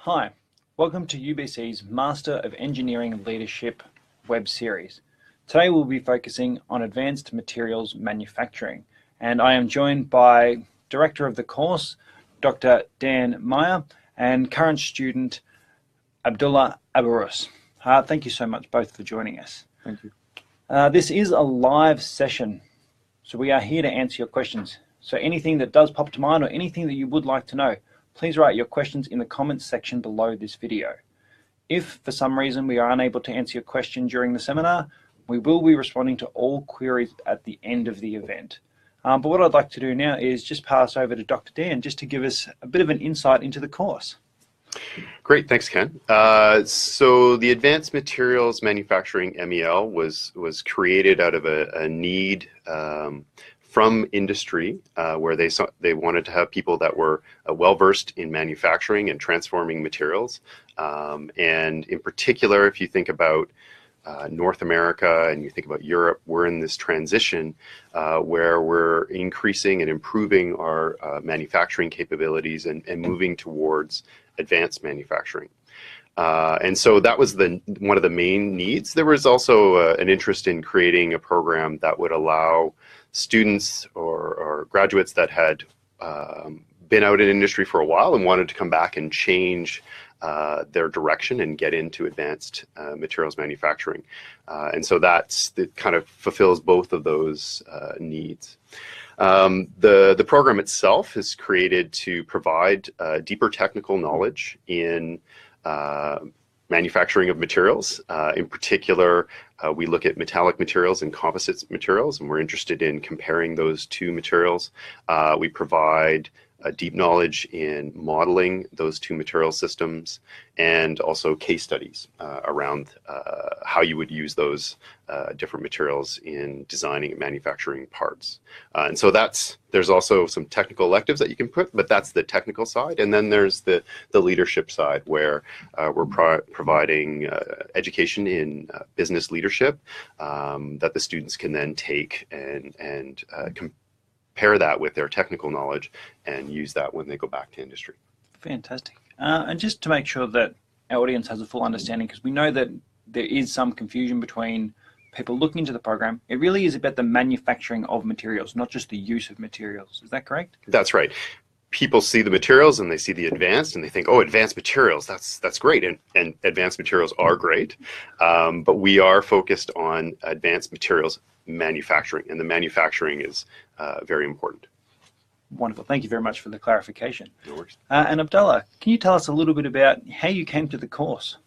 Hi, welcome to UBC's Master of Engineering Leadership web series. Today we'll be focusing on advanced materials manufacturing, and I am joined by Director of the course, Dr. Daan Maijer, and current student, Abdullah Abarus. Thank you so much both for joining us. Thank you. This is a live session, so we are here to answer your questions. So anything that does pop to mind or anything that you would like to know, please write your questions in the comments section below this video. If for some reason we are unable to answer your question during the seminar, we will be responding to all queries at the end of the event. But what I'd like to do now is just pass over to Dr. Dan just to give us a bit of an insight into the course. Great, thanks, Ken. So the Advanced Materials Manufacturing MEL was created out of a need from industry where they wanted to have people that were well-versed in manufacturing and transforming materials. And in particular, if you think about North America and you think about Europe, we're in this transition where we're increasing and improving our manufacturing capabilities and moving towards advanced manufacturing. And so that was one of the main needs. There was also an interest in creating a program that would allow students or graduates that had been out in industry for a while and wanted to come back and change their direction and get into advanced materials manufacturing. And so it kind of fulfills both of those needs. The program itself is created to provide deeper technical knowledge in manufacturing of materials. In particular, we look at metallic materials and composite materials, and we're interested in comparing those two materials. We provide deep knowledge in modeling those two material systems and also case studies around how you would use those different materials in designing and manufacturing parts. And so there's also some technical electives that you can put, but that's the technical side. And then there's the leadership side where we're providing education in business leadership that the students can then take and pair that with their technical knowledge and use that when they go back to industry. Fantastic. And just to make sure that our audience has a full understanding, because we know that there is some confusion between people looking into the program, it really is about the manufacturing of materials, not just the use of materials. Is that correct? That's right. People see the materials and they see the advanced and they think, oh, advanced materials, that's great. And advanced materials are great. But we are focused on advanced materials manufacturing, and the manufacturing is very important. Wonderful. Thank you very much for the clarification. No worries. And Abdullah, can you tell us a little bit about how you came to the course?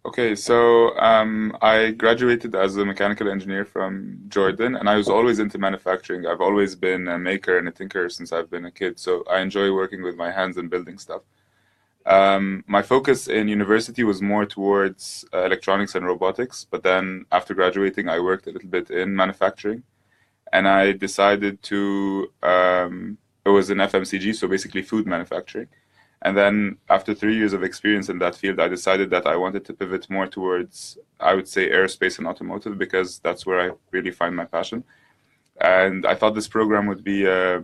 Okay, so I graduated as a mechanical engineer from Jordan, and I was always into manufacturing. I've always been a maker and a tinker since I've been a kid, so I enjoy working with my hands and building stuff. My focus in university was more towards electronics and robotics, but then after graduating, I worked a little bit in manufacturing, and I decided to, it was in FMCG, so basically food manufacturing. And then after 3 years of experience in that field, I decided that I wanted to pivot more towards, I would say, aerospace and automotive, because that's where I really find my passion. And I thought this program would be a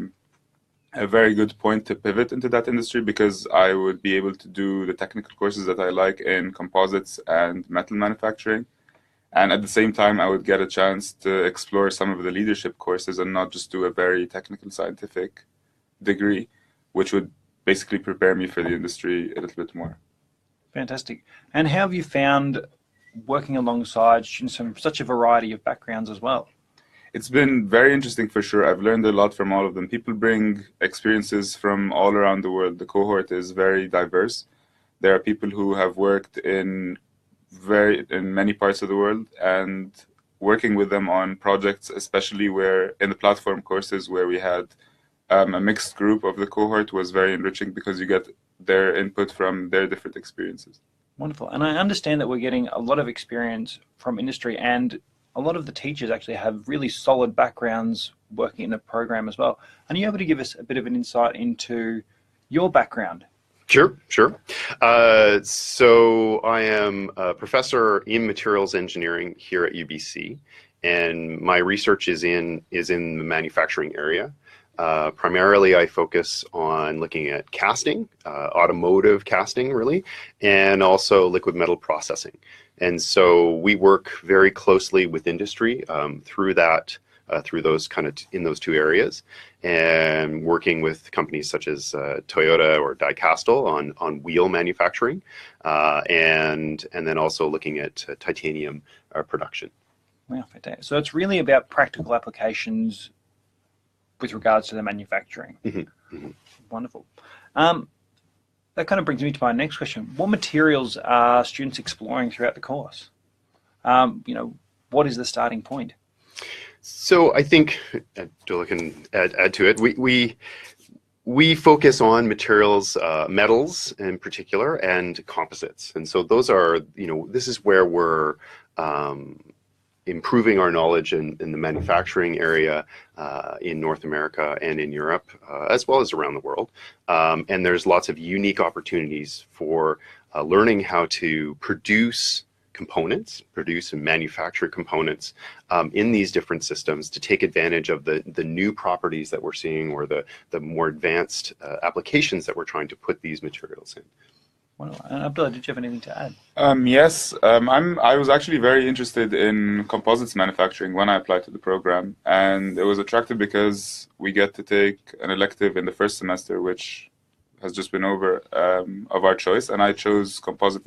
very good point to pivot into that industry, because I would be able to do the technical courses that I like in composites and metal manufacturing. And at the same time, I would get a chance to explore some of the leadership courses and not just do a very technical scientific degree, which would basically prepare me for the industry a little bit more. Fantastic. And how have you found working alongside students from such a variety of backgrounds as well? It's been very interesting for sure. I've learned a lot from all of them. People bring experiences from all around the world. The cohort is very diverse. There are people who have worked in many parts of the world, and working with them on projects, especially where in the platform courses where we had a mixed group of the cohort, was very enriching because you get their input from their different experiences. Wonderful. And I understand that we're getting a lot of experience from industry, and a lot of the teachers actually have really solid backgrounds working in the program as well. Are you able to give us a bit of an insight into your background? Sure. So I am a professor in materials engineering here at UBC, and my research is in the manufacturing area. Primarily, I focus on looking at casting, automotive casting, really, and also liquid metal processing. And so we work very closely with industry through those kind of in those two areas, and working with companies such as Toyota or Dicastal on wheel manufacturing, and then also looking at titanium production. Wow, fantastic. So it's really about practical applications with regards to the manufacturing. Mm-hmm. Mm-hmm. Wonderful. That kind of brings me to my next question. What materials are students exploring throughout the course? What is the starting point? So I think, Abdullah can add to it, we focus on materials, metals in particular, and composites. And so those are, this is where we're improving our knowledge in the manufacturing area in North America and in Europe, as well as around the world. And there's lots of unique opportunities for learning how to produce and manufacture components in these different systems to take advantage of the new properties that we're seeing, or the more advanced applications that we're trying to put these materials in. Wonderful. And Abdullah, did you have anything to add? Yes, I was actually very interested in composites manufacturing when I applied to the program, and it was attractive because we get to take an elective in the first semester, which has just been over, of our choice, and I chose composite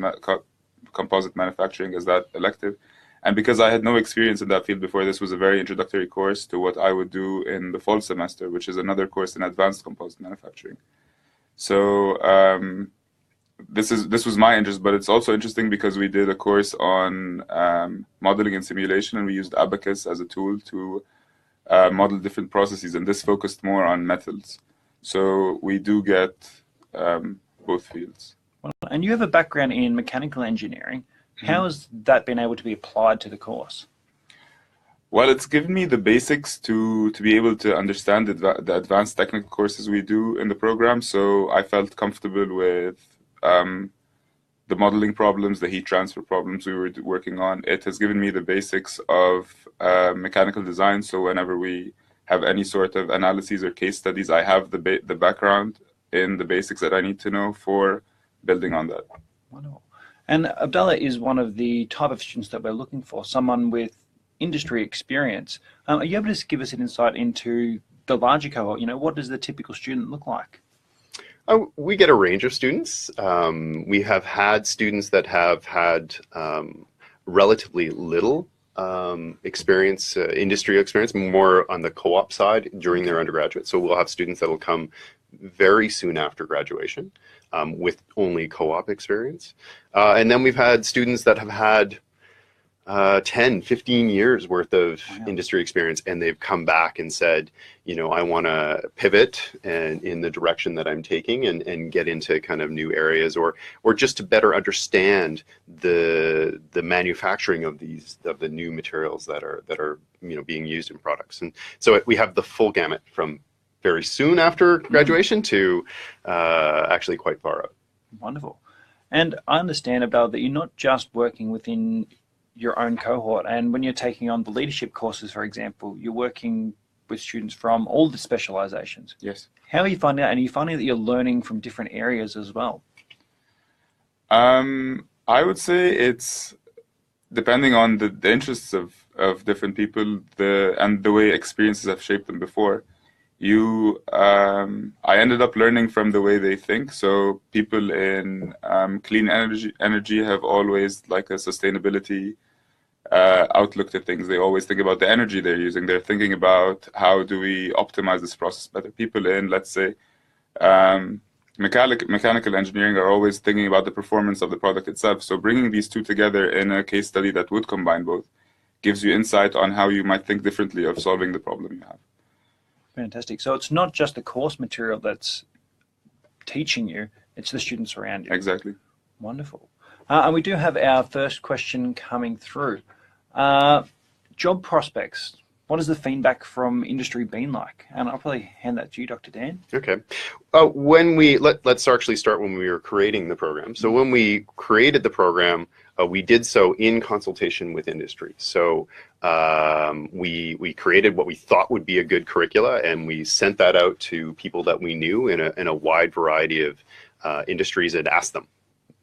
manufacturing as that elective. And because I had no experience in that field before, this was a very introductory course to what I would do in the fall semester, which is another course in advanced composite manufacturing. So this was my interest, but it's also interesting because we did a course on modeling and simulation, and we used Abacus as a tool to model different processes, and this focused more on metals. So we do get both fields. And you have a background in mechanical engineering. How has that been able to be applied to the course? Well, it's given me the basics to be able to understand the advanced technical courses we do in the program. So I felt comfortable with the modeling problems, the heat transfer problems we were working on. It has given me the basics of mechanical design. So whenever we have any sort of analyses or case studies, I have the background in the basics that I need to know for building on that. Wonderful. And Abdullah is one of the type of students that we're looking for, someone with industry experience. Are you able to give us an insight into the larger cohort? What does the typical student look like? We get a range of students. We have had students that have had relatively little industry experience, more on the co-op side during their undergraduate. So we'll have students that will come very soon after graduation with only co-op experience. And then we've had students that have had 10, 15 years worth of industry experience, and they've come back and said, I want to pivot in the direction that I'm taking and get into kind of new areas, or just to better understand the manufacturing of the new materials that are being used in products. And so we have the full gamut from very soon after graduation to actually quite far out. Wonderful. And I understand, Abdullah, that you're not just working within your own cohort, and when you're taking on the leadership courses, for example, you're working with students from all the specializations. Yes. How are you finding out? And are you finding that you're learning from different areas as well? I would say it's depending on the interests of different people, and the way experiences have shaped them before. I ended up learning from the way they think. So people in clean energy have always like a sustainability outlook to things. They always think about the energy they're using. They're thinking about how do we optimize this process better. People in, let's say, mechanical engineering are always thinking about the performance of the product itself. So bringing these two together in a case study that would combine both gives you insight on how you might think differently of solving the problem you have. Fantastic. So it's not just the course material that's teaching you, it's the students around you. Exactly. Wonderful. And we do have our first question coming through. Job prospects. What has the feedback from industry been like? And I'll probably hand that to you, Dr. Dan. Okay. Let's actually start when we were creating the program. So when we created the program, we did so in consultation with industry. So we created what we thought would be a good curricula, and we sent that out to people that we knew in a wide variety of industries, and asked them,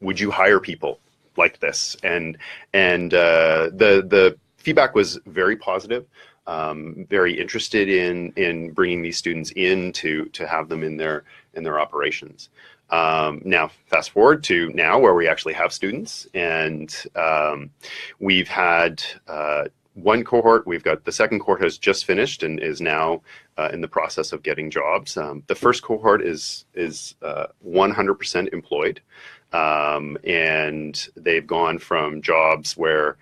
would you hire people like this? And the feedback was very positive. Very interested in bringing these students in to have them in their operations. Now, fast forward to now, where we actually have students, and we've had one cohort. We've got the second cohort has just finished and is now in the process of getting jobs. The first cohort is 100% employed, and they've gone from jobs where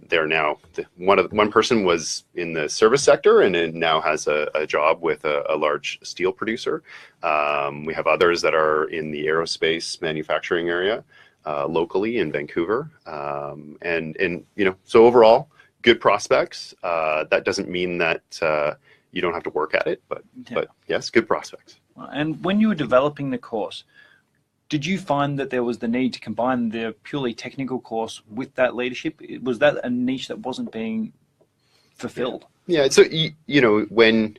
they're now one person was in the service sector and then now has a job with a large steel producer. We have others that are in the aerospace manufacturing area locally in Vancouver, and so overall good prospects. That doesn't mean that you don't have to work at it, but yes, good prospects. And when you were developing the course, did you find that there was the need to combine the purely technical course with that leadership? Was that a niche that wasn't being fulfilled? Yeah, so when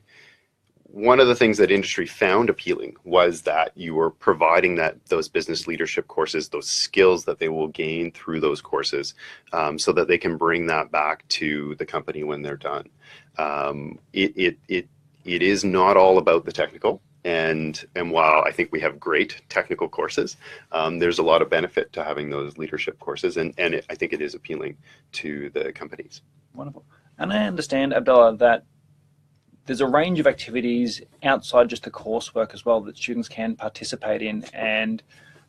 one of the things that industry found appealing was that you were providing those business leadership courses, those skills that they will gain through those courses, so that they can bring that back to the company when they're done. It is not all about the technical. And while I think we have great technical courses, there's a lot of benefit to having those leadership courses, and I think it is appealing to the companies. Wonderful. And I understand, Abdullah, that there's a range of activities outside just the coursework as well that students can participate in, and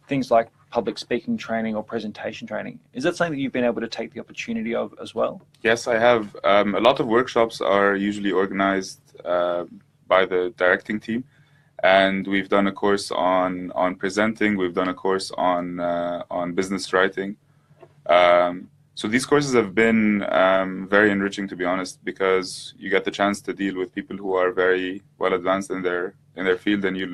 things like public speaking training or presentation training. Is that something that you've been able to take the opportunity of as well? Yes, I have. A lot of workshops are usually organized by the directing team. And we've done a course on presenting. We've done a course on business writing. So these courses have been very enriching, to be honest, because you get the chance to deal with people who are very well advanced in their field, and you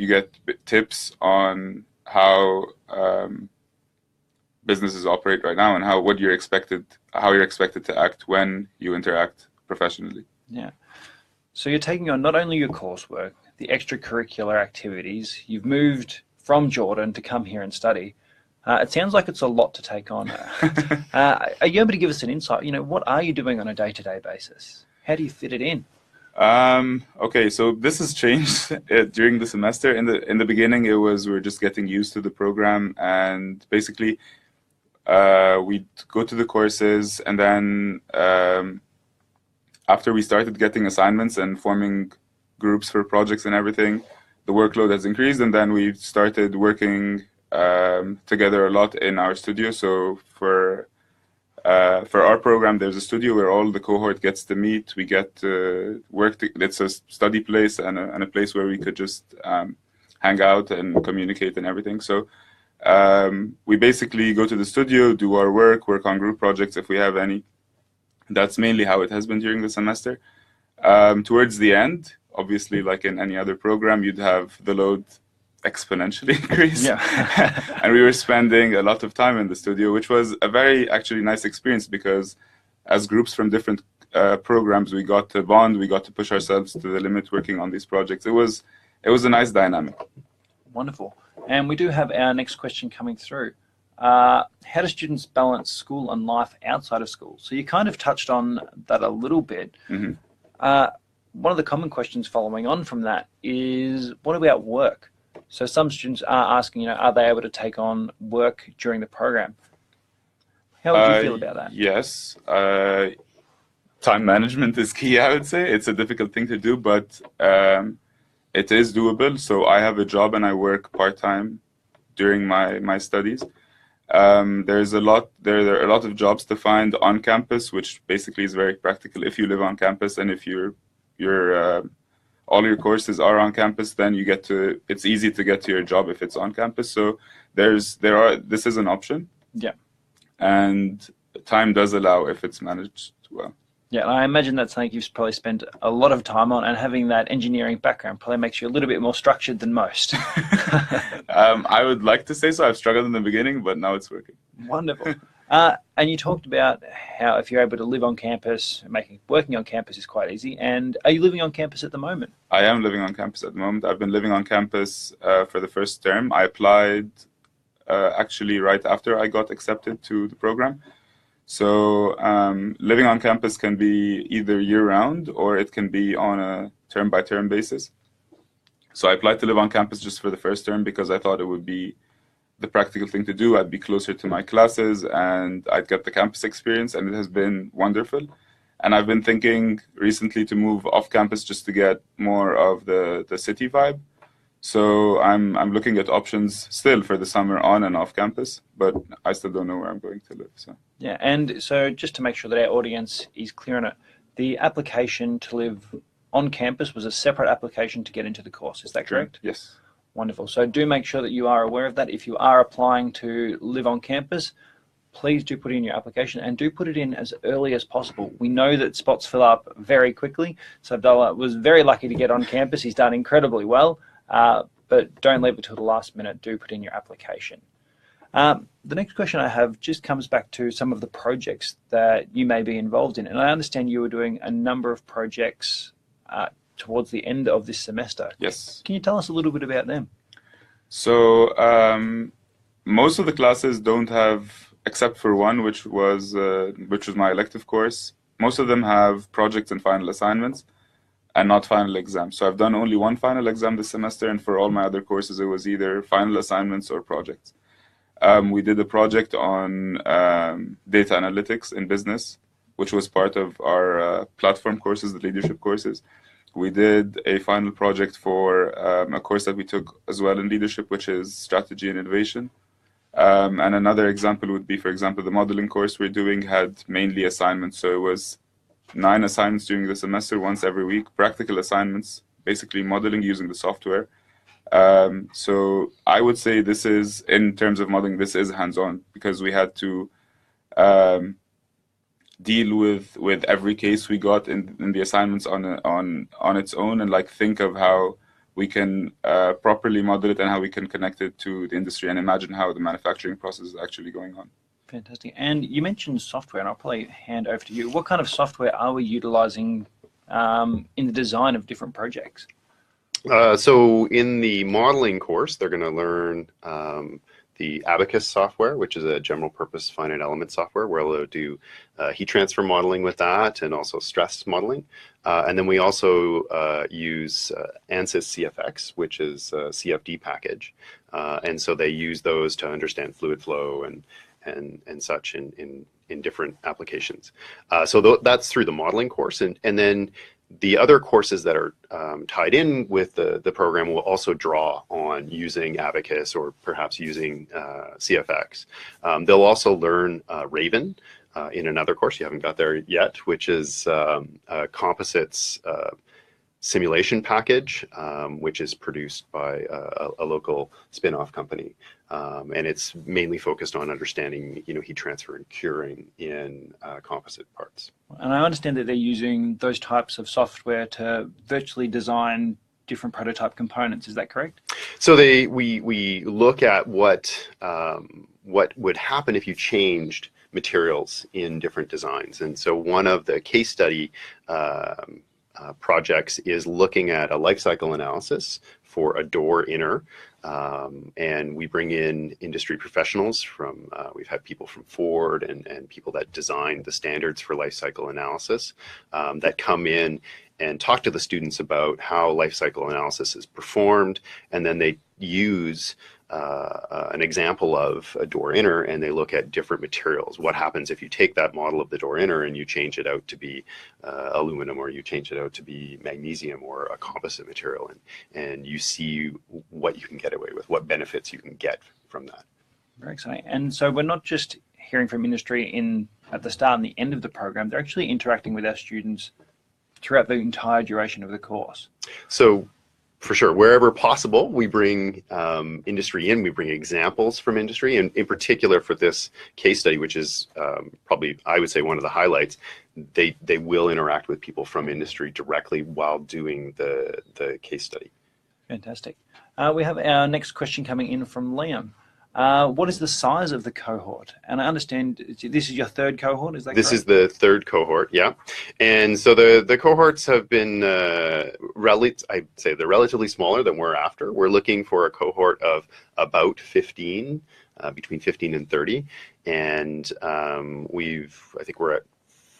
get tips on how businesses operate right now, and how you're expected to act when you interact professionally. Yeah. So you're taking on not only your coursework, the extracurricular activities. You've moved from Jordan to come here and study. It sounds like it's a lot to take on. Are you able to give us an insight? What are you doing on a day-to-day basis? How do you fit it in? Okay, so this has changed during the semester. In the beginning, we were just getting used to the program, and basically we'd go to the courses, and then after we started getting assignments and forming groups for projects and everything, the workload has increased, and then we started working together a lot in our studio. So for our program, there's a studio where all the cohort gets to meet. We get to work. It's a study place and a place where we could just hang out and communicate and everything. So we basically go to the studio, do our work on group projects if we have any. That's mainly how it has been during the semester. Towards the end, obviously, like in any other program, you'd have the load exponentially increase. Yeah. And we were spending a lot of time in the studio, which was a very actually nice experience, because as groups from different programs, we got to bond, we got to push ourselves to the limit working on these projects. It was a nice dynamic. Wonderful. And we do have our next question coming through. How do students balance school and life outside of school? So you kind of touched on that a little bit. Mm-hmm. One of the common questions following on from that is, what about work? So some students are asking, are they able to take on work during the program? How would you feel about that? Yes. Time management is key, I would say. It's a difficult thing to do, but it is doable. So I have a job and I work part-time during my studies. There are a lot of jobs to find on campus, which basically is very practical. If you live on campus and if all your courses are on campus, then it's easy to get to your job if it's on campus. So this is an option. Yeah. And time does allow if it's managed well. Yeah, and I imagine that's something you've probably spent a lot of time on, and having that engineering background probably makes you a little bit more structured than most. I would like to say so. I've struggled in the beginning, but now it's working. Wonderful. And you talked about how if you're able to live on campus, working on campus is quite easy. And are you living on campus at the moment? I am living on campus at the moment. I've been living on campus for the first term. I applied actually right after I got accepted to the program. So living on campus can be either year-round or it can be on a term-by-term basis. So I applied to live on campus just for the first term because I thought it would be the practical thing to do. I'd be closer to my classes and I'd get the campus experience, and it has been wonderful. And I've been thinking recently to move off campus just to get more of the city vibe. So I'm looking at options still for the summer on and off campus, but I still don't know where I'm going to live. So yeah, and so just to make sure that our audience is clear on it, the application to live on campus was a separate application to get into the course. Is that correct? Yes. Wonderful. So do make sure that you are aware of that. If you are applying to live on campus, please do put in your application and do put it in as early as possible. We know that spots fill up very quickly. So Abdullah was very lucky to get on campus. He's done incredibly well. But don't leave it till the last minute. Do put in your application. The next question I have just comes back to some of the projects that you may be involved in. And I understand you were doing a number of projects towards the end of this semester. Yes. Can you tell us a little bit about them? So most of the classes don't have, except for one, which was my elective course. Most of them have projects and final assignments, and not final exams. So I've done only one final exam this semester, and for all my other courses, it was either final assignments or projects. We did a project on data analytics in business, which was part of our platform courses, the leadership courses. We did a final project for a course that we took as well in leadership, which is strategy and innovation. And another example would be, for example, the modeling course we're doing had mainly assignments. So it was 9 assignments during the semester, once every week, practical assignments, basically modeling using the software. So I would say this is, in terms of modeling, this is hands-on, because we had to deal with every case we got in the assignments on its own, and like think of how we can properly model it and how we can connect it to the industry and imagine how the manufacturing process is actually going on. Fantastic. And you mentioned software, and I'll probably hand over to you. What kind of software are we utilizing in the design of different projects? So in the modeling course, they're going to learn the Abacus software, which is a general purpose finite element software, where they'll do heat transfer modeling with that and also stress modeling. And then we also use ANSYS CFX, which is a CFD package. And so they use those to understand fluid flow and such in different applications. So that's through the modeling course. And then the other courses that are tied in with the program will also draw on using Abacus or perhaps using CFX. They'll also learn Raven in another course, you haven't got there yet, which is Composite's simulation package, which is produced by a local spin-off company. And it's mainly focused on understanding, heat transfer and curing in composite parts. And I understand that they're using those types of software to virtually design different prototype components. Is that correct? So we look at what would happen if you changed materials in different designs. And so one of the case study projects is looking at a life cycle analysis for a door inner. And we bring in industry professionals from, we've had people from Ford and people that design the standards for life cycle analysis that come in and talk to the students about how life cycle analysis is performed. And then they use an example of a door inner, and they look at different materials. What happens if you take that model of the door inner and you change it out to be aluminum, or you change it out to be magnesium or a composite material, and you see what you can get away with, what benefits you can get from that. Very exciting. And so we're not just hearing from industry at the start and the end of the program, they're actually interacting with our students throughout the entire duration of the course. So for sure, wherever possible, we bring industry in, we bring examples from industry, and in particular for this case study, which is probably, I would say, one of the highlights, they will interact with people from industry directly while doing the case study. Fantastic. We have our next question coming in from Liam. What is the size of the cohort? And I understand this is your third cohort, is that correct? This is the third cohort, yeah. And so the cohorts have been, I'd say they're relatively smaller than we're after. We're looking for a cohort of about 15, between 15 and 30. And I think we're at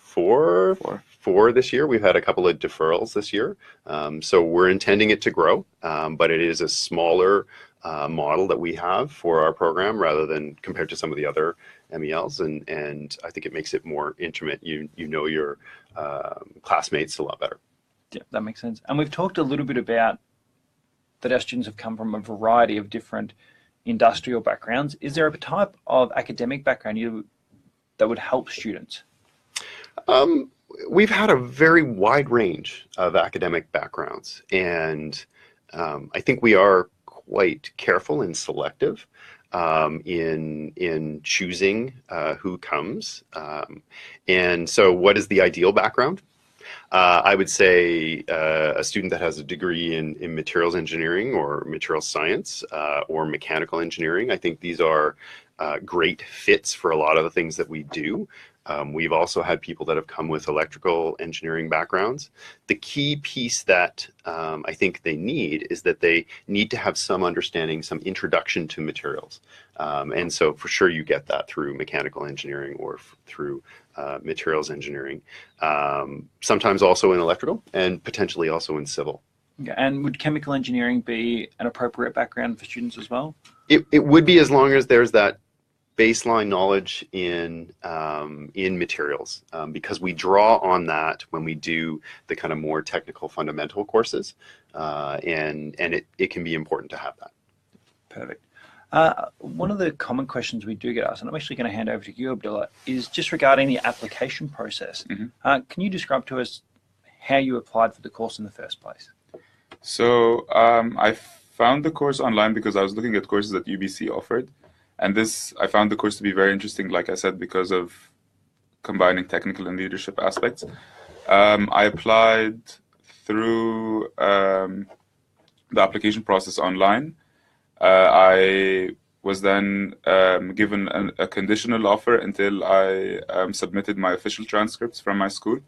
four this year. We've had a couple of deferrals this year. So we're intending it to grow, but it is a smaller model that we have for our program rather than compared to some of the other MELs, and I think it makes it more intimate. You know your classmates a lot better. Yeah, that makes sense. And we've talked a little bit about that our students have come from a variety of different industrial backgrounds. Is there a type of academic background that would help students? We've had a very wide range of academic backgrounds, and I think we are quite careful and selective in choosing who comes. And so what is the ideal background? I would say a student that has a degree in materials engineering or materials science or mechanical engineering. I think these are great fits for a lot of the things that we do. We've also had people that have come with electrical engineering backgrounds. The key piece that I think they need is that they need to have some understanding, some introduction to materials. And so for sure you get that through mechanical engineering or through materials engineering. Sometimes also in electrical and potentially also in civil. Okay. And would chemical engineering be an appropriate background for students as well? It would be, as long as there's that baseline knowledge in materials, because we draw on that when we do the kind of more technical fundamental courses, and it can be important to have that. Perfect. One of the common questions we do get asked, and I'm actually going to hand over to you, Abdullah, is just regarding the application process. Mm-hmm. Can you describe to us how you applied for the course in the first place? So I found the course online because I was looking at courses that UBC offered. And I found the course to be very interesting, like I said, because of combining technical and leadership aspects. I applied through the application process online. I was then given a conditional offer until I submitted my official transcripts from my school.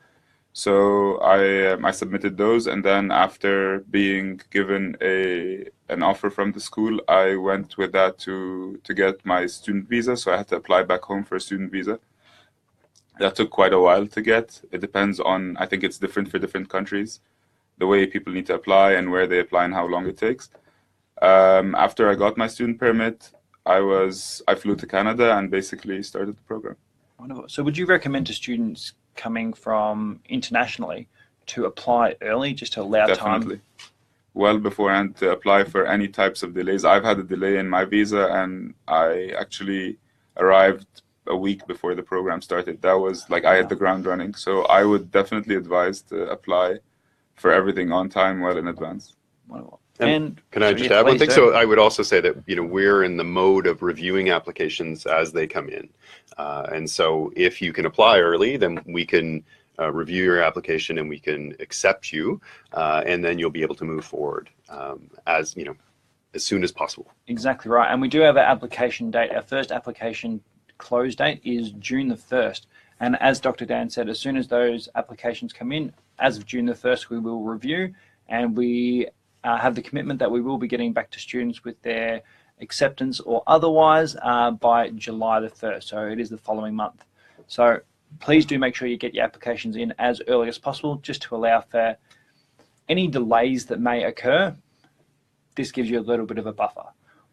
So I submitted those, and then after being given an offer from the school, I went with that to get my student visa. So I had to apply back home for a student visa. That took quite a while to get. It depends on, I think it's different for different countries, the way people need to apply and where they apply and how long it takes. After I got my student permit, I flew to Canada and basically started the program. Wonderful. So would you recommend to students coming from internationally to apply early, just to allow Definitely. time? Well beforehand, to apply for any types of delays. I've had a delay in my visa, and I actually arrived a week before the program started. That was like I hit the ground running. So I would definitely advise to apply for everything on time, well in advance. Wonderful. And can I just add one thing? So I would also say that we're in the mode of reviewing applications as they come in, and so if you can apply early, then we can review your application and we can accept you, and then you'll be able to move forward as soon as possible. Exactly right. And we do have an application date. Our first application close date is June the 1st. And as Dr. Dan said, as soon as those applications come in, as of June the 1st, we will review, and we have the commitment that we will be getting back to students with their acceptance or otherwise by July the 1st. So it is the following month. So please do make sure you get your applications in as early as possible, just to allow for any delays that may occur. This gives you a little bit of a buffer.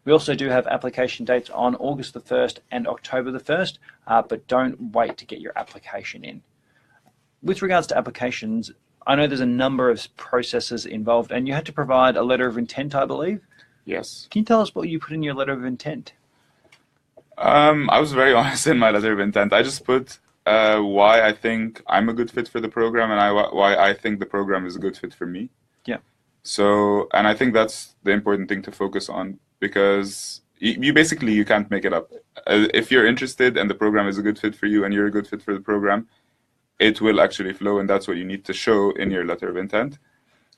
We also do have application dates on August the 1st and October the 1st, but don't wait to get your application in. With regards to applications, I know there's a number of processes involved, and you had to provide a letter of intent, I believe. Yes. Can you tell us what you put in your letter of intent? I was very honest in my letter of intent. I just put why I think I'm a good fit for the program, and why I think the program is a good fit for me. Yeah. So, and I think that's the important thing to focus on, because you can't make it up. If you're interested and the program is a good fit for you and you're a good fit for the program, it will actually flow, and that's what you need to show in your letter of intent.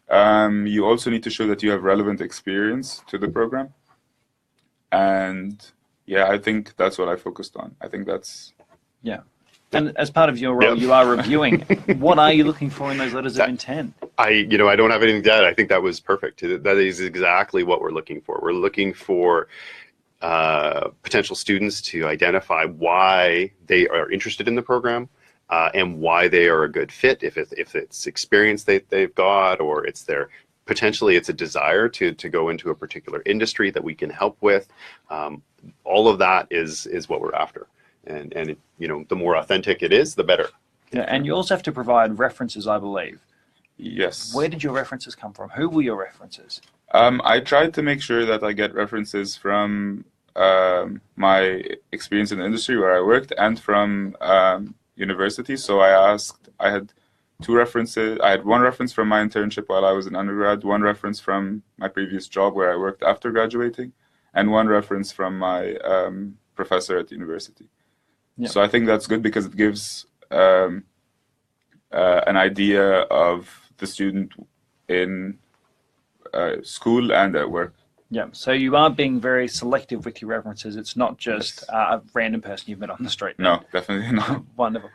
You also need to show that you have relevant experience to the program. And yeah, I think that's what I focused on. I think that's... Yeah. And as part of your role, you are reviewing. What are you looking for in those letters of intent? I don't have anything to add. I think that was perfect. That is exactly what we're looking for. We're looking for potential students to identify why they are interested in the program and why they are a good fit. If it's experience they've got, or it's potentially it's a desire to go into a particular industry that we can help with. All of that is what we're after. And the more authentic it is, the better. Yeah, and you also have to provide references, I believe. Yes. Where did your references come from? Who were your references? I tried to make sure that I get references from my experience in the industry where I worked and from university. So I had two references. I had one reference from my internship while I was in undergrad, one reference from my previous job where I worked after graduating, and one reference from my professor at university. Yep. So I think that's good because it gives an idea of the student in school and at work. Yeah, so you are being very selective with your references. It's not just a random person you've met on the street. No, definitely not. Wonderful.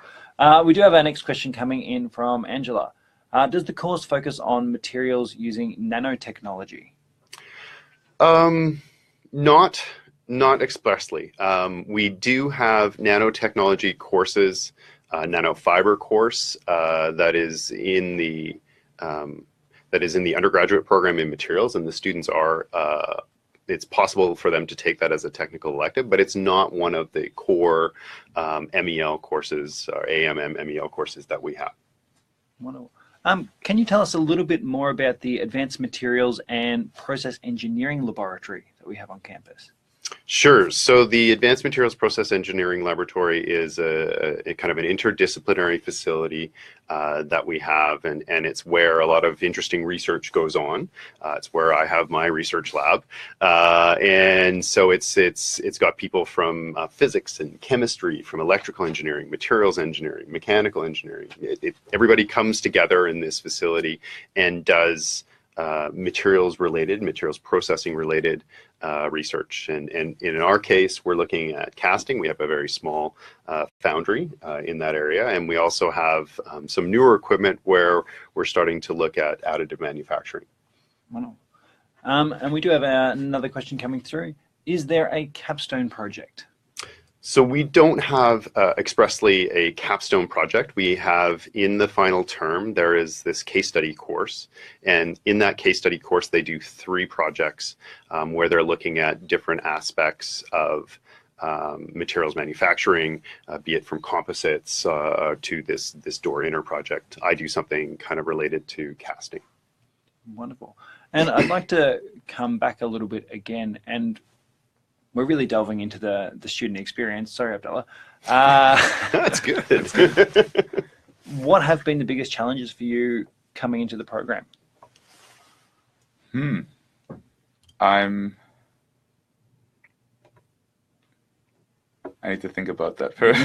We do have our next question coming in from Angela. Does the course focus on materials using nanotechnology? Not expressly. We do have nanotechnology courses, nanofiber course that is in the undergraduate program in materials, and the students are. It's possible for them to take that as a technical elective, but it's not one of the core MEL courses or AMM MEL courses that we have. Wonderful. Can you tell us a little bit more about the Advanced Materials and Process Engineering Laboratory that we have on campus? Sure. So the Advanced Materials Process Engineering Laboratory is a kind of an interdisciplinary facility that we have, and it's where a lot of interesting research goes on. It's where I have my research lab, and so it's got people from physics and chemistry, from electrical engineering, materials engineering, mechanical engineering. Everybody comes together in this facility and does materials processing related research. And in our case, we're looking at casting. We have a very small foundry in that area. And we also have some newer equipment where we're starting to look at additive manufacturing. Wow. And we do have another question coming through. Is there a capstone project? So we don't have expressly a capstone project. We have in the final term, there is this case study course. And in that case study course, they do 3 projects where they're looking at different aspects of materials manufacturing, be it from composites to this door inner project. I do something kind of related to casting. Wonderful. And I'd like to come back a little bit again, and we're really delving into the student experience. Sorry, Abdullah. That's good. That's good. What have been the biggest challenges for you coming into the program? I need to think about that first.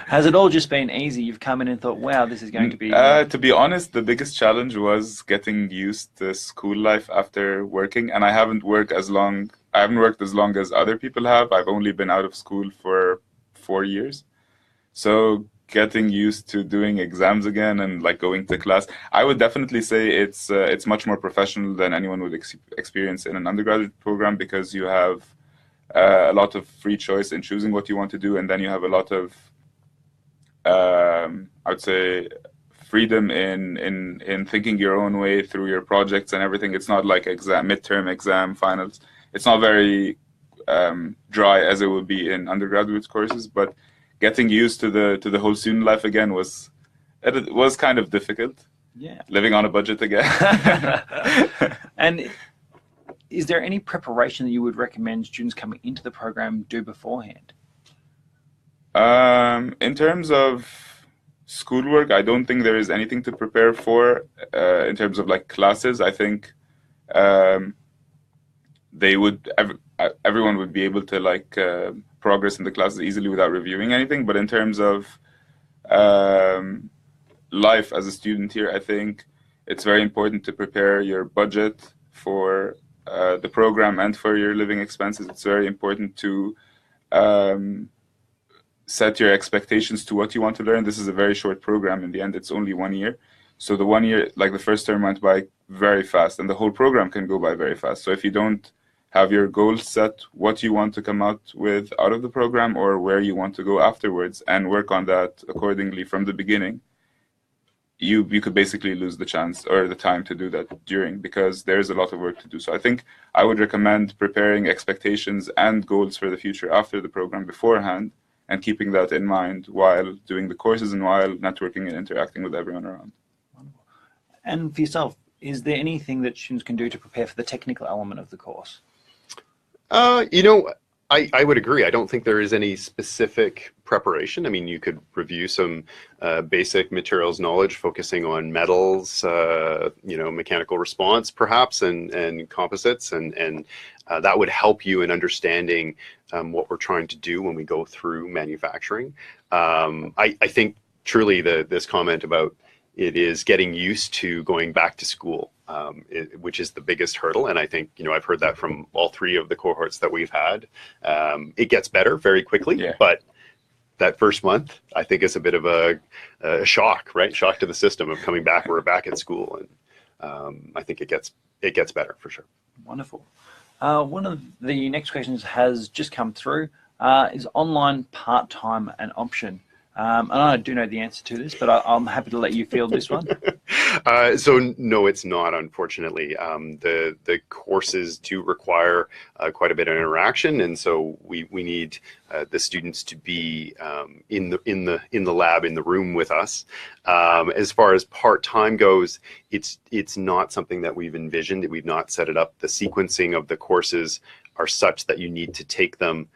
Has it all just been easy? You've come in and thought, wow, this is going to be... To be honest, the biggest challenge was getting used to school life after working, and I haven't worked as long as other people have. I've only been out of school for 4 years. So getting used to doing exams again and like going to class, I would definitely say it's much more professional than anyone would experience in an undergraduate program, because you have a lot of free choice in choosing what you want to do, and then you have a lot of I would say freedom in thinking your own way through your projects and everything. It's not like midterm exam finals. It's not very dry as it would be in undergraduate courses, but getting used to the whole student life again was kind of difficult. Yeah, living on a budget again. And is there any preparation that you would recommend students coming into the program do beforehand? In terms of schoolwork, I don't think there is anything to prepare for in terms of like classes. I think everyone would be able to like progress in the classes easily without reviewing anything. But in terms of life as a student here, I think it's very important to prepare your budget for the program and for your living expenses. It's very important to set your expectations to what you want to learn. This is a very short program. In the end, it's only 1 year. So the 1 year, like the first term went by very fast, and the whole program can go by very fast. So if you don't have your goals set, what you want to come out with out of the program or where you want to go afterwards, and work on that accordingly from the beginning, you could basically lose the chance or the time to do that during, because there's a lot of work to do. So I think I would recommend preparing expectations and goals for the future after the program beforehand, and keeping that in mind while doing the courses and while networking and interacting with everyone around. And for yourself, is there anything that students can do to prepare for the technical element of the course? You know, I would agree. I don't think there is any specific preparation. I mean, you could review some basic materials knowledge focusing on metals, you know, mechanical response perhaps, and composites, and that would help you in understanding what we're trying to do when we go through manufacturing. I think truly this comment about it is getting used to going back to school, which is the biggest hurdle. And I think, you know, I've heard that from all 3 of the cohorts that we've had. It gets better very quickly, yeah. But that first month, I think, is a bit of a shock, right? Shock to the system of coming back. We're back at school, and I think it gets better for sure. Wonderful. One of the next questions has just come through. Is online part-time an option? And I do know the answer to this, but I'm happy to let you field this one. So no, it's not, unfortunately. The courses do require quite a bit of interaction, and so we need the students to be in the lab, in the room with us. As far as part-time goes, it's not something that we've envisioned. We've not set it up. The sequencing of the courses are such that you need to take them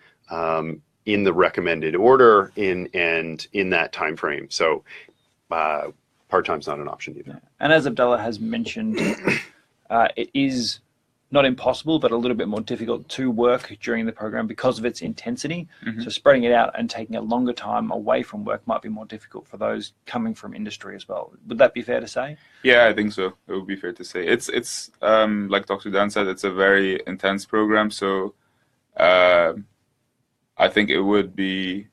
in the recommended order in that time frame. So part-time's not an option either. Yeah. And as Abdullah has mentioned, it is not impossible, but a little bit more difficult to work during the program because of its intensity. Mm-hmm. So spreading it out and taking a longer time away from work might be more difficult for those coming from industry as well. Would that be fair to say? Yeah, I think so. It would be fair to say. It's like Dr. Dan said, it's a very intense program. So I think it would be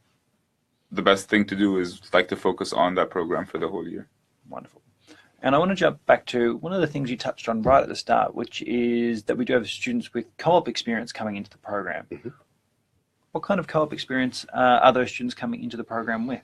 the best thing to do is like to focus on that program for the whole year. Wonderful. And I want to jump back to one of the things you touched on right at the start, which is that we do have students with co-op experience coming into the program. Mm-hmm. What kind of co-op experience are those students coming into the program with?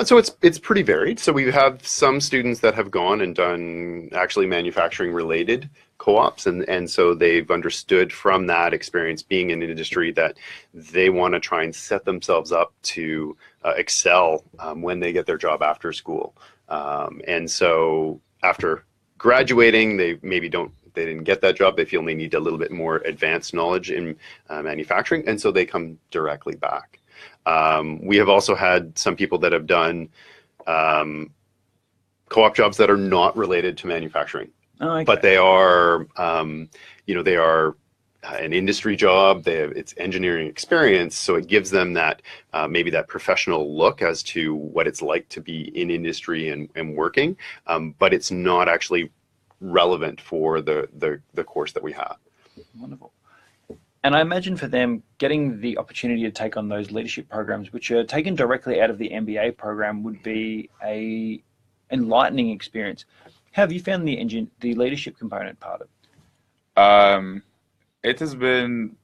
So it's pretty varied. So we have some students that have gone and done actually manufacturing related co-ops, and so they've understood from that experience being in an industry that they want to try and set themselves up to excel when they get their job after school. And so after graduating, they didn't get that job. They feel they need a little bit more advanced knowledge in manufacturing, and so they come directly back. We have also had some people that have done co-op jobs that are not related to manufacturing, but they are, they are an industry job. It's engineering experience, so it gives them that maybe that professional look as to what it's like to be in industry and working, but it's not actually relevant for the course that we have. Wonderful. And I imagine for them, getting the opportunity to take on those leadership programs, which are taken directly out of the MBA program, would be a enlightening experience. How have you found the leadership component part of it? It has been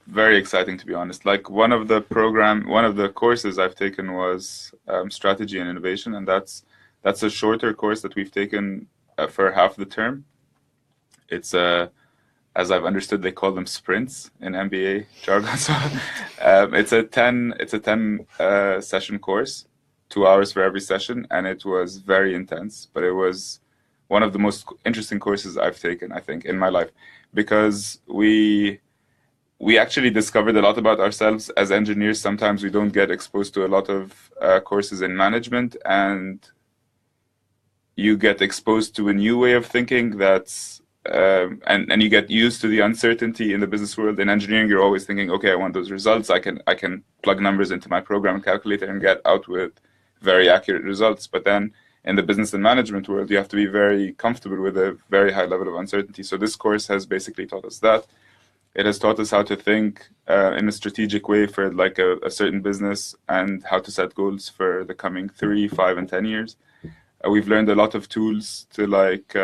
very exciting, to be honest. Like one of the courses I've taken was strategy and innovation, and that's a shorter course that we've taken for half the term. It's as I've understood, they call them sprints in MBA jargon. So it's a 10 session course, 2 hours for every session, and it was very intense. But it was one of the most interesting courses I've taken, I think, in my life, because we actually discovered a lot about ourselves as engineers. Sometimes we don't get exposed to a lot of courses in management, and you get exposed to a new way of thinking that's and you get used to the uncertainty in the business world. In engineering, you're always thinking, okay, I want those results. I can plug numbers into my program and calculator and get out with very accurate results. But then in the business and management world, you have to be very comfortable with a very high level of uncertainty. So this course has basically taught us that. It has taught us how to think in a strategic way for like a certain business and how to set goals for the coming 3, 5, and 10 years. We've learned a lot of tools to like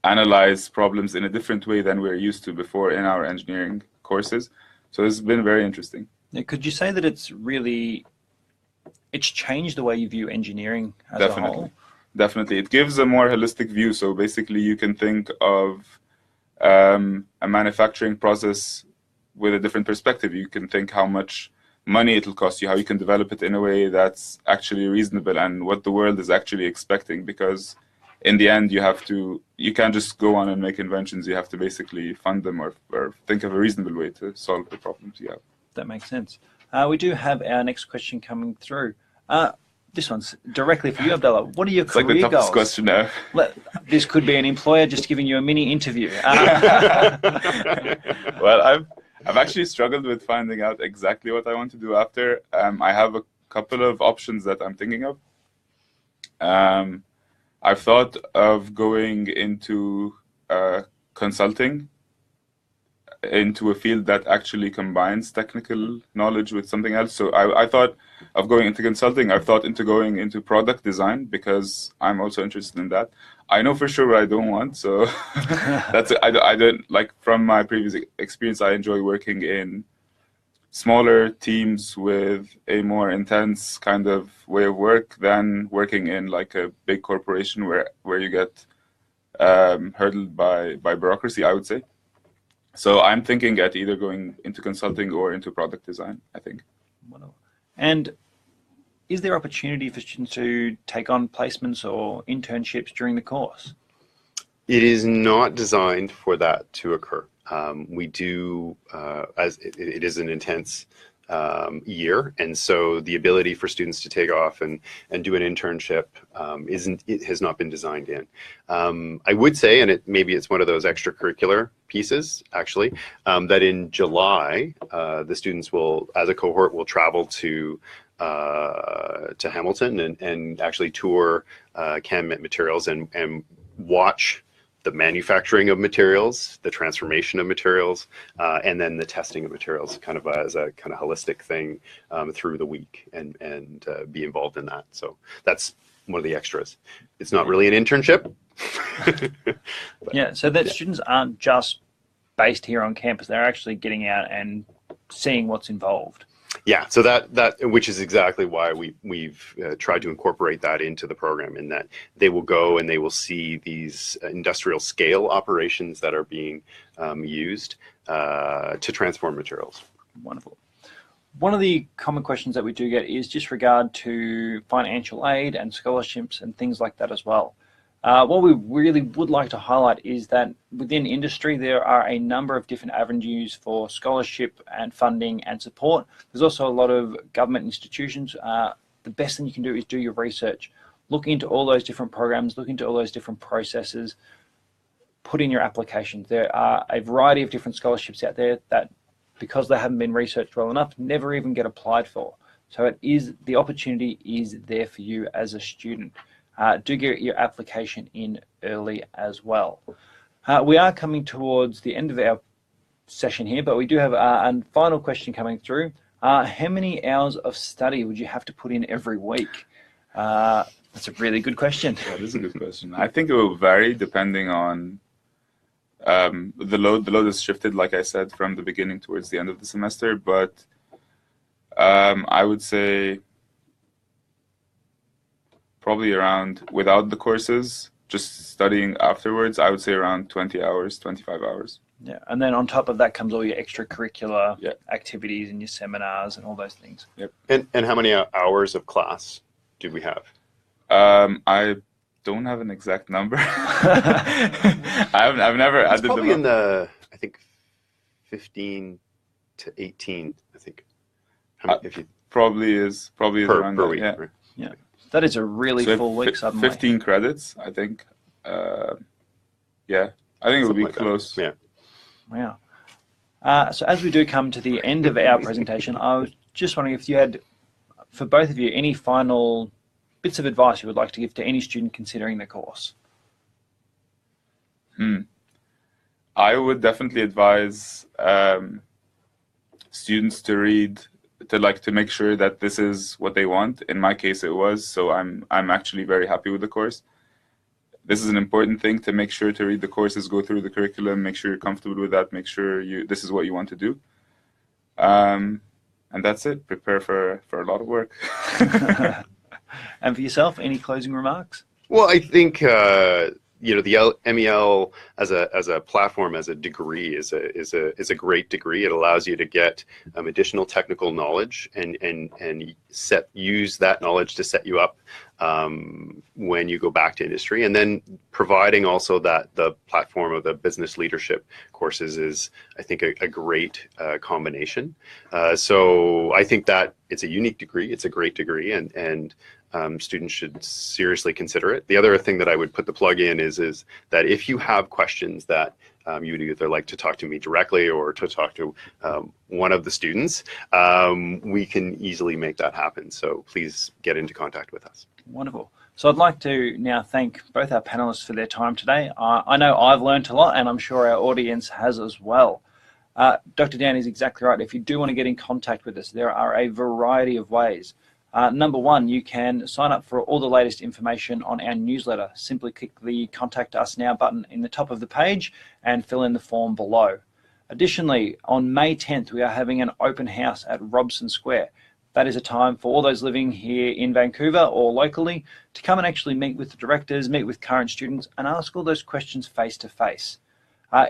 analyze problems in a different way than we're used to before in our engineering courses. So it's been very interesting. Yeah, could you say that it's changed the way you view engineering as a whole? Definitely. It gives a more holistic view. So basically you can think of a manufacturing process with a different perspective. You can think how much money it'll cost you, how you can develop it in a way that's actually reasonable and what the world is actually expecting, because in the end you can't just go on and make inventions. You have to basically fund them or think of a reasonable way to solve the problems you have. That makes sense. We do have our next question coming through. This one's directly for you, Abdullah. What are your career like the toughest goals? Question now. This could be an employer just giving you a mini interview. Well, I've actually struggled with finding out exactly what I want to do after. I have a couple of options that I'm thinking of. I've thought of going into consulting, into a field that actually combines technical knowledge with something else. So I thought of going into consulting. I've thought into going into product design because I'm also interested in that. I know for sure what I don't want, so I don't like, from my previous experience, I enjoy working in smaller teams with a more intense kind of way of work than working in like a big corporation where you get hurdled by bureaucracy, I would say. So I'm thinking at either going into consulting or into product design, I think. And is there opportunity for students to take on placements or internships during the course? It is not designed for that to occur. We do, as it is an intense year, and so the ability for students to take off and do an internship has not been designed in. I would say, and maybe it's one of those extracurricular pieces actually, that in July the students will, as a cohort, will travel to Hamilton and actually tour CanMet materials and watch the manufacturing of materials, the transformation of materials, and then the testing of materials, kind of as a kind of holistic thing through the week, and be involved in that. So that's one of the extras. It's not really an internship. Yeah, so that students aren't just based here on campus; they're actually getting out and seeing what's involved. Yeah, so that which is exactly why we've tried to incorporate that into the program, in that they will go and they will see these industrial scale operations that are being used to transform materials. Wonderful. One of the common questions that we do get is just regard to financial aid and scholarships and things like that as well. What we really would like to highlight is that within industry, there are a number of different avenues for scholarship and funding and support. There's also a lot of government institutions. The best thing you can do is do your research. Look into all those different programs, look into all those different processes, put in your applications. There are a variety of different scholarships out there that, because they haven't been researched well enough, never even get applied for. So the opportunity is there for you as a student. Do get your application in early as well. We are coming towards the end of our session here, but we do have a final question coming through. How many hours of study would you have to put in every week? That's a really good question. Yeah, this is a good question. I think it will vary depending on the load. The load is shifted, like I said, from the beginning towards the end of the semester, but I would say probably around, without the courses, just studying afterwards, I would say around 20 hours, 25 hours. Yeah, and then on top of that comes all your extracurricular activities and your seminars and all those things. Yep. And how many hours of class do we have? I don't have an exact number. I've never It's added probably them in the, I think, 15 to 18, I think. If you probably is around per that, week. yeah. Right? Yeah, that is a really So full week suddenly. 15 credits, I think. Yeah, I think it would be Something like close. that. Yeah. Wow. So as we do come to the end of our presentation, I was just wondering if you had, for both of you, any final bits of advice you would like to give to any student considering the course? I would definitely advise students to read, to make sure that this is what they want. In my case, it was, so I'm actually very happy with the course. This is an important thing, to make sure to read the courses, go through the curriculum, make sure you're comfortable with that, make sure this is what you want to do. And that's it. Prepare for a lot of work. And for yourself, any closing remarks? Well, I think the MEL as a platform, as a degree, is a great degree. It allows you to get additional technical knowledge and use that knowledge to set you up when you go back to industry. And then providing also that the platform of the business leadership courses is, I think, a great combination. So I think that it's a unique degree. It's a great degree, and students should seriously consider it. The other thing that I would put the plug in is that if you have questions that you'd either like to talk to me directly or to talk to one of the students, we can easily make that happen. So please get into contact with us. Wonderful. So I'd like to now thank both our panelists for their time today. I know I've learned a lot, and I'm sure our audience has as well. Dr. Daan is exactly right. If you do want to get in contact with us, there are a variety of ways. Number one, you can sign up for all the latest information on our newsletter. Simply click the Contact Us Now button in the top of the page and fill in the form below. Additionally, on May 10th, we are having an open house at Robson Square. That is a time for all those living here in Vancouver or locally to come and actually meet with the directors, meet with current students, and ask all those questions face to face.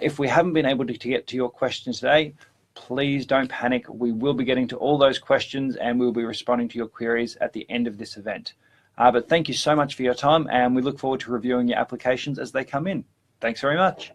If we haven't been able to get to your questions today, please don't panic. We will be getting to all those questions and we'll be responding to your queries at the end of this event. But thank you so much for your time, and we look forward to reviewing your applications as they come in. Thanks very much.